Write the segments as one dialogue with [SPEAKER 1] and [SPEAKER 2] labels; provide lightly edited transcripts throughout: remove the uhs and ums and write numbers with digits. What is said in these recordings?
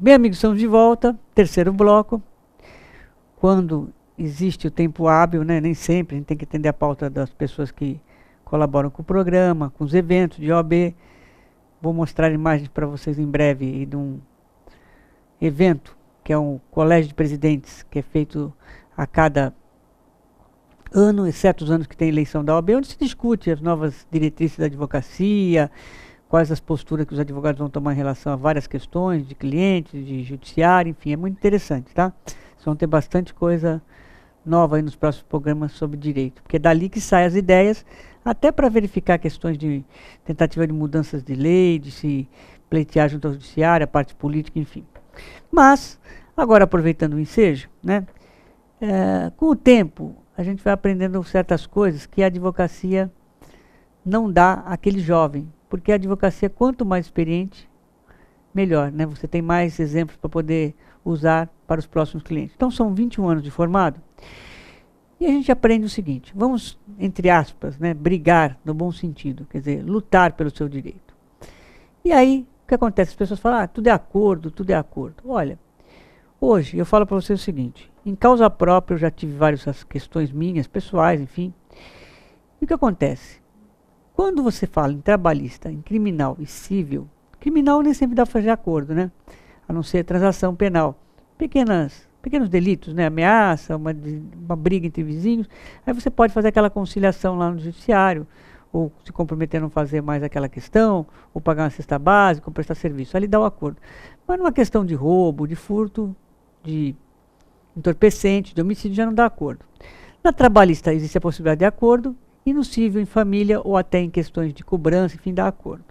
[SPEAKER 1] Bem, amigos, estamos de volta, terceiro bloco. Quando existe o tempo hábil, né? Nem sempre, a gente tem que atender a pauta das pessoas que colaboram com o programa, com os eventos de OAB. Vou mostrar imagens para vocês em breve de um evento, que é um colégio de presidentes, que é feito a cada ano, exceto os anos que tem eleição da OAB, onde se discute as novas diretrizes da advocacia, quais as posturas que os advogados vão tomar em relação a várias questões de clientes, de judiciário, enfim, é muito interessante, tá? Vocês vão ter bastante coisa nova aí nos próximos programas sobre direito, porque é dali que saem as ideias, até para verificar questões de tentativa de mudanças de lei, de se pleitear junto ao judiciário, a parte política, enfim. Mas, agora aproveitando o ensejo, né? Com o tempo, a gente vai aprendendo certas coisas que a advocacia não dá àquele jovem, porque a advocacia, quanto mais experiente, melhor, né? Você tem mais exemplos para poder usar para os próximos clientes. Então, são 21 anos de formado, e a gente aprende o seguinte: vamos, entre aspas, né, brigar no bom sentido, quer dizer, lutar pelo seu direito. E aí, o que acontece? As pessoas falam, tudo é acordo, tudo é acordo. Olha, hoje eu falo para você o seguinte: em causa própria eu já tive várias questões minhas, pessoais, enfim. E o que acontece? Quando você fala em trabalhista, em criminal e civil, criminal nem sempre dá para fazer acordo, né? A não ser transação penal. Pequenos delitos, né? Ameaça, uma briga entre vizinhos. Aí você pode fazer aquela conciliação lá no judiciário, ou se comprometer a não fazer mais aquela questão, ou pagar uma cesta básica, ou prestar serviço. Ali dá o acordo. Mas numa questão de roubo, de furto, de entorpecente, de homicídio, já não dá acordo. Na trabalhista existe a possibilidade de acordo, e no civil, em família, ou até em questões de cobrança, enfim, dá acordo.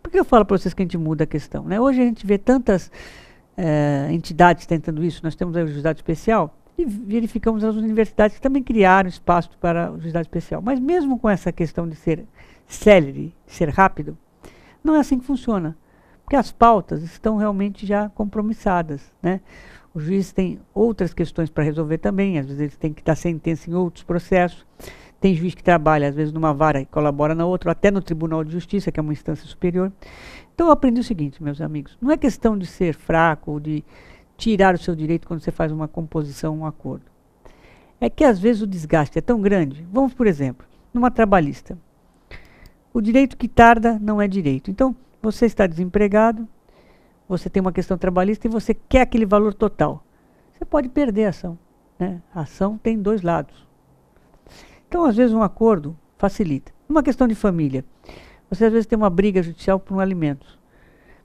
[SPEAKER 1] Por que eu falo para vocês que a gente muda a questão, né? Hoje a gente vê tantas entidades tentando isso. Nós temos aí o juizado especial, e verificamos as universidades que também criaram espaço para o juizado especial. Mas mesmo com essa questão de ser célere, ser rápido, não é assim que funciona. Porque as pautas estão realmente já compromissadas, né? O juiz tem outras questões para resolver também, às vezes ele tem que dar sentença em outros processos. Tem juiz que trabalha, às vezes, numa vara e colabora na outra, até no Tribunal de Justiça, que é uma instância superior. Então, eu aprendi o seguinte, meus amigos: não é questão de ser fraco ou de tirar o seu direito quando você faz uma composição, um acordo. É que, às vezes, o desgaste é tão grande. Vamos, por exemplo, numa trabalhista. O direito que tarda não é direito. Então, você está desempregado, você tem uma questão trabalhista e você quer aquele valor total. Você pode perder a ação, né? A ação tem dois lados. Então, às vezes, um acordo facilita. Uma questão de família. Você, às vezes, tem uma briga judicial por um alimento.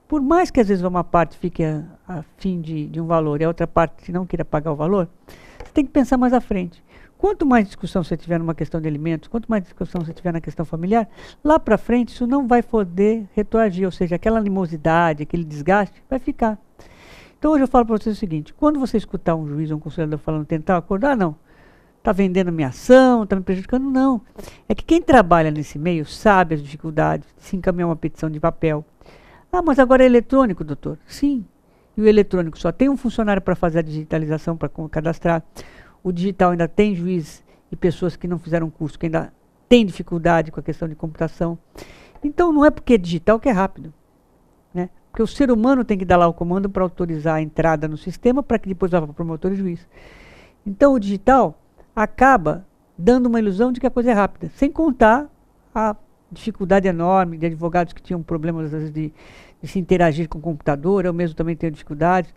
[SPEAKER 1] Por mais que, às vezes, uma parte fique a fim de um valor e a outra parte não queira pagar o valor, você tem que pensar mais à frente. Quanto mais discussão você tiver numa questão de alimentos, quanto mais discussão você tiver na questão familiar, lá para frente isso não vai poder retroagir, ou seja, aquela animosidade, aquele desgaste vai ficar. Então, hoje eu falo para vocês o seguinte: quando você escutar um juiz ou um conselheiro falando tentar acordar, não. Está vendendo a minha ação, está me prejudicando? Não. É que quem trabalha nesse meio sabe as dificuldades de se encaminhar uma petição de papel. Ah, mas agora é eletrônico, doutor. Sim. E o eletrônico só tem um funcionário para fazer a digitalização, para cadastrar. O digital ainda tem juiz e pessoas que não fizeram curso, que ainda tem dificuldade com a questão de computação. Então, não é porque é digital que é rápido, né? Porque o ser humano tem que dar lá o comando para autorizar a entrada no sistema, para que depois vá para o promotor e juiz. Então, o digital acaba dando uma ilusão de que a coisa é rápida, sem contar a dificuldade enorme de advogados que tinham problemas, às vezes, de se interagir com o computador. Eu mesmo também tenho dificuldades,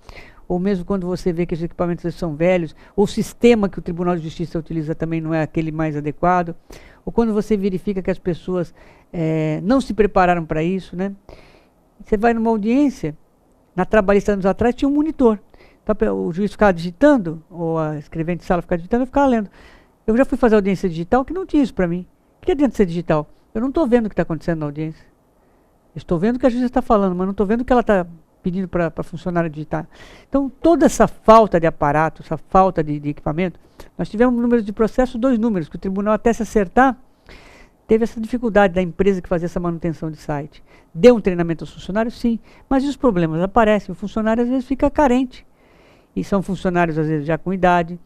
[SPEAKER 1] ou mesmo quando você vê que os equipamentos são velhos, ou o sistema que o Tribunal de Justiça utiliza também não é aquele mais adequado, ou quando você verifica que as pessoas não se prepararam para isso, né? Você vai numa audiência, na trabalhista anos atrás tinha um monitor. O juiz ficava digitando, ou a escrevente de sala ficava digitando, eu ficava lendo. Eu já fui fazer audiência digital que não tinha isso para mim. O que adianta ser digital? Eu não estou vendo o que está acontecendo na audiência. Eu estou vendo o que a juíza está falando, mas não estou vendo o que ela está pedindo para a funcionária digitar. Então, toda essa falta de aparato, essa falta de equipamento, nós tivemos números de processo, 2 números, que o tribunal, até se acertar, teve essa dificuldade da empresa que fazia essa manutenção de site. Deu um treinamento aos funcionários? Sim. Mas os problemas aparecem. O funcionário, às vezes, fica carente. E são funcionários, às vezes, já com idade,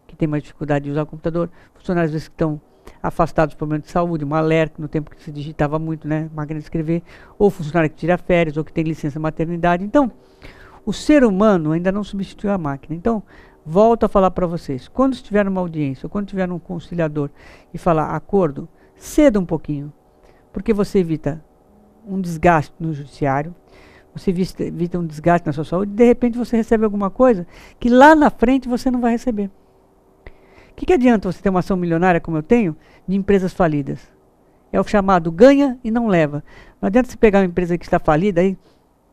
[SPEAKER 1] que tem mais dificuldade de usar o computador. Funcionários, às vezes, que estão afastados de problemas de saúde, uma alerta, no tempo que se digitava muito, né, máquina de escrever. Ou funcionário que tira férias, ou que tem licença maternidade. Então, O ser humano ainda não substituiu a máquina. Então, volto a falar para vocês. Quando estiver numa audiência, ou quando estiver num conciliador e falar acordo, ceda um pouquinho. Porque você evita um desgaste no judiciário, você evita um desgaste na sua saúde, e de repente você recebe alguma coisa que lá na frente você não vai receber. O que adianta você ter uma ação milionária, como eu tenho, de empresas falidas? É o chamado ganha e não leva. Não adianta você pegar uma empresa que está falida, aí,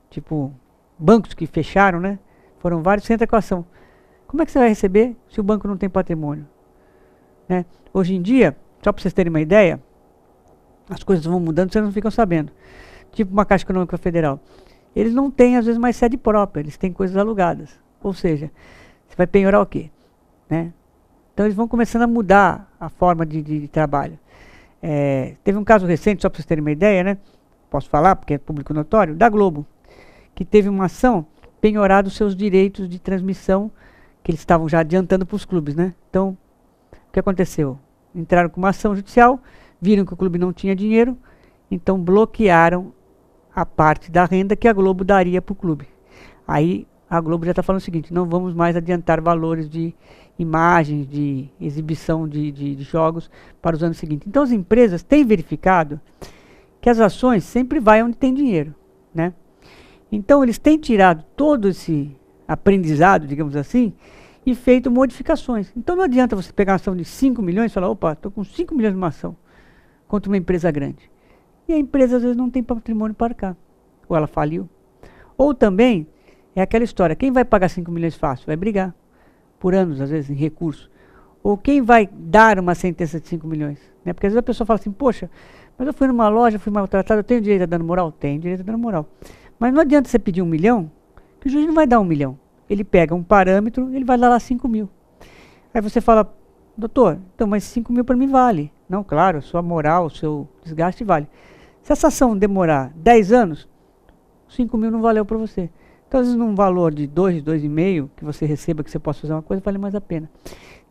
[SPEAKER 1] tipo bancos que fecharam, né? Foram vários, você entra com a ação. Como é que você vai receber se o banco não tem patrimônio? Né? Hoje em dia, só para vocês terem uma ideia, as coisas vão mudando, vocês não ficam sabendo. Tipo uma Caixa Econômica Federal. Eles não têm, às vezes, mais sede própria, eles têm coisas alugadas. Ou seja, você vai penhorar o quê? Né? Então eles vão começando a mudar a forma de trabalho. Teve um caso recente, só para vocês terem uma ideia, né? Posso falar, porque é público notório, da Globo, que teve uma ação penhorado os seus direitos de transmissão, que eles estavam já adiantando para os clubes, né? Então, o que aconteceu? Entraram com uma ação judicial, viram que o clube não tinha dinheiro, então bloquearam a parte da renda que a Globo daria para o clube. Aí a Globo já está falando o seguinte, não vamos mais adiantar valores de imagens, de exibição de jogos para os anos seguintes. Então as empresas têm verificado que as ações sempre vai onde tem dinheiro, né? Então eles têm tirado todo esse aprendizado, digamos assim, e feito modificações. Então não adianta você pegar uma ação de 5 milhões e falar, opa, estou com 5 milhões numa ação contra uma empresa grande. E a empresa às vezes não tem patrimônio para cá. Ou ela faliu. Ou também, é aquela história, quem vai pagar 5 milhões fácil? Vai brigar. Por anos, às vezes, em recurso. Ou quem vai dar uma sentença de 5 milhões? Né? Porque às vezes a pessoa fala assim, poxa, mas eu fui numa loja, fui maltratado, eu tenho direito a dano moral? Tenho direito a dano moral. Mas não adianta você pedir 1 milhão, que o juiz não vai dar 1 milhão. Ele pega um parâmetro, ele vai dar lá 5 mil. Aí você fala, doutor, então, mas 5 mil para mim vale. Não, claro, a sua moral, o seu desgaste vale. Se essa ação demorar 10 anos, 5 mil não valeu para você. Então, às vezes, num valor de 2, 2,5, que você receba, que você possa fazer uma coisa, vale mais a pena.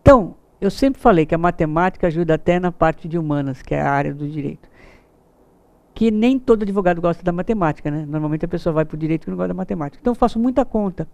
[SPEAKER 1] Então, eu sempre falei que a matemática ajuda até na parte de humanas, que é a área do direito. Que nem todo advogado gosta da matemática, né? Normalmente a pessoa vai para o direito que não gosta da matemática. Então, eu faço muita conta.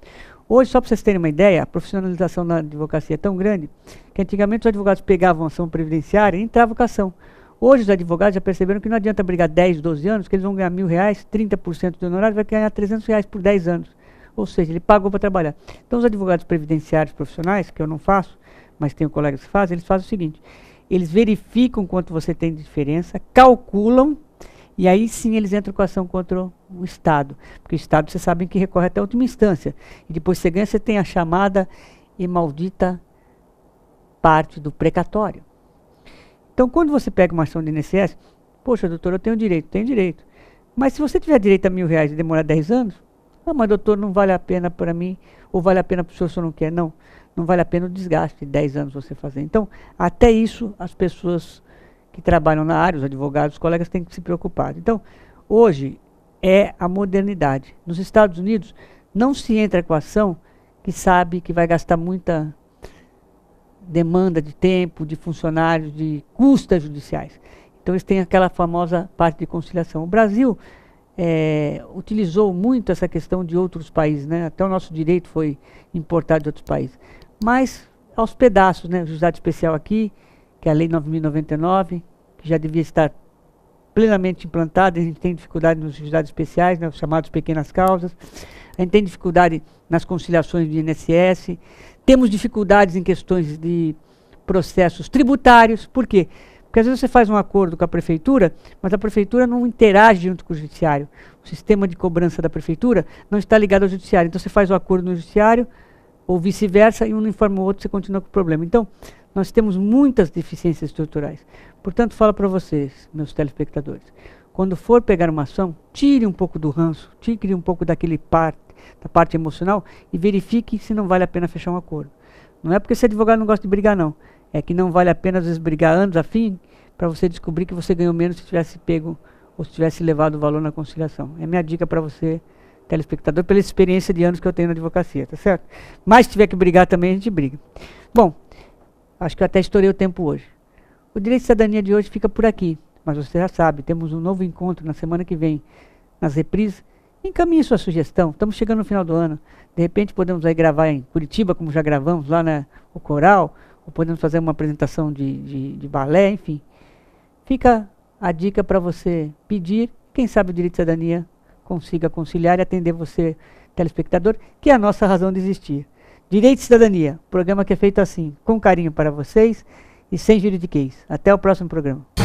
[SPEAKER 1] Hoje, só para vocês terem uma ideia, a profissionalização da advocacia é tão grande que antigamente os advogados pegavam ação previdenciária e entravam com a ação. Hoje os advogados já perceberam que não adianta brigar 10, 12 anos, que eles vão ganhar R$1.000, 30% do honorário, vai ganhar R$300 por 10 anos. Ou seja, ele pagou para trabalhar. Então os advogados previdenciários profissionais, que eu não faço, mas tenho colegas que fazem, eles fazem o seguinte, eles verificam quanto você tem de diferença, calculam, e aí sim eles entram com a ação contra o Estado. Porque o Estado, vocês sabem que recorre até a última instância. E depois você ganha, você tem a chamada e maldita parte do precatório. Então, quando você pega uma ação de INSS, poxa, doutor, eu tenho direito. Mas se você tiver direito a R$1.000 e demorar 10 anos, mas doutor, não vale a pena para mim, ou vale a pena para o senhor não quer. Não vale a pena o desgaste de 10 anos você fazer. Então, até isso, as pessoas que trabalham na área, os advogados, os colegas, têm que se preocupar. Então, hoje é a modernidade. Nos Estados Unidos, não se entra com a ação que sabe que vai gastar muita demanda de tempo, de funcionários, de custas judiciais. Então eles têm aquela famosa parte de conciliação. O Brasil utilizou muito essa questão de outros países, né? Até o nosso direito foi importado de outros países. Mas aos pedaços, né? O juizado especial aqui, que é a Lei 9.099, que já devia estar plenamente implantada, a gente tem dificuldade nos juizados especiais, né? Os chamados pequenas causas, a gente tem dificuldade nas conciliações do INSS, temos dificuldades em questões de processos tributários. Por quê? Porque às vezes você faz um acordo com a prefeitura, mas a prefeitura não interage junto com o judiciário. O sistema de cobrança da prefeitura não está ligado ao judiciário. Então você faz o acordo no judiciário, ou vice-versa, e um não informa o outro, você continua com o problema. Então, nós temos muitas deficiências estruturais. Portanto, falo para vocês, meus telespectadores, quando for pegar uma ação, tire um pouco do ranço, tire um pouco da parte emocional e verifique se não vale a pena fechar um acordo. Não é porque esse advogado não gosta de brigar, não. É que não vale a pena, às vezes, brigar anos a fim para você descobrir que você ganhou menos se tivesse pego ou se tivesse levado o valor na conciliação. É minha dica para você, telespectador, pela experiência de anos que eu tenho na advocacia, tá certo? Mas se tiver que brigar também, a gente briga. Bom, acho que eu até estourei o tempo hoje. O Direito de Cidadania de hoje fica por aqui. Mas você já sabe, temos um novo encontro na semana que vem, nas reprises, encaminhe sua sugestão. Estamos chegando no final do ano. De repente podemos aí gravar em Curitiba, como já gravamos lá o coral, ou podemos fazer uma apresentação de balé, enfim. Fica a dica para você pedir, quem sabe o Direito de Cidadania consiga conciliar e atender você, telespectador, que é a nossa razão de existir. Direito de Cidadania, programa que é feito assim, com carinho para vocês e sem juridiquês. Até o próximo programa.